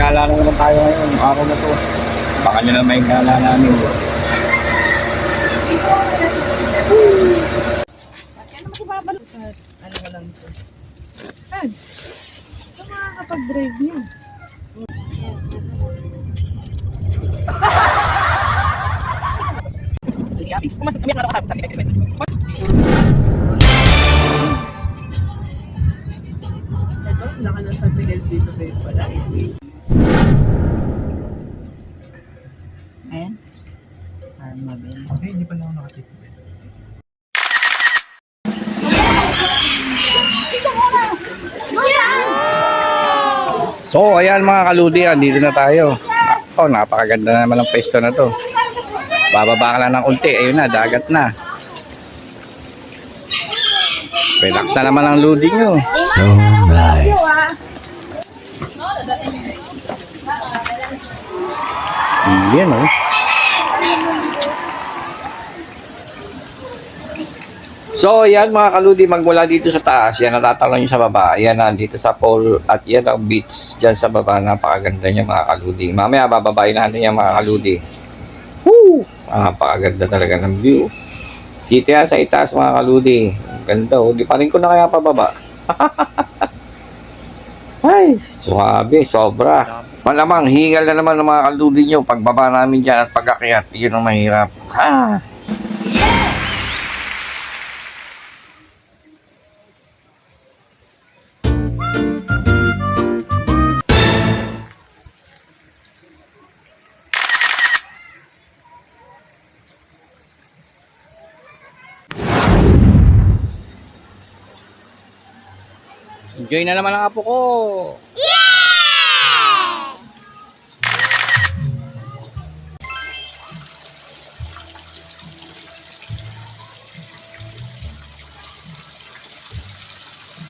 gala na naman tayo ngayon, araw na to. Baka nyo na may gala namin. Ano makibabalo sa ano ka lang ito? Saan? Ito makakapag-drive niya. Ito, laka na sa Miguel dito kayo pala. Ayan. Armabel. Okay, hindi pa na ako nakatito. So, ayan mga kaludi, dito na tayo. Oh, napakaganda naman ng pwesto na to. Bababa ka lang ng unti, ayun na, dagat na. Relax na naman ang loading nyo. So nice. Yan oh. So, yan mga kaludi, magmula dito sa taas, yan natatalon nyo sa baba, yan dito sa pole, at yan ang beach dyan sa baba, napakaganda niya mga kaludi. Mamaya bababayin natin yan mga kaludi. Woo! Napakaganda talaga ng view. Dito yan sa itaas mga kaludi. Ganda oh, di pa rin ko na kaya pababa. Ay, suabe, sobra. Malamang, hingal na naman ng mga kaludi nyo pagbaba namin dyan at pag-akyat, yun ang mahirap. Ha! Enjoy na naman ang apo ko.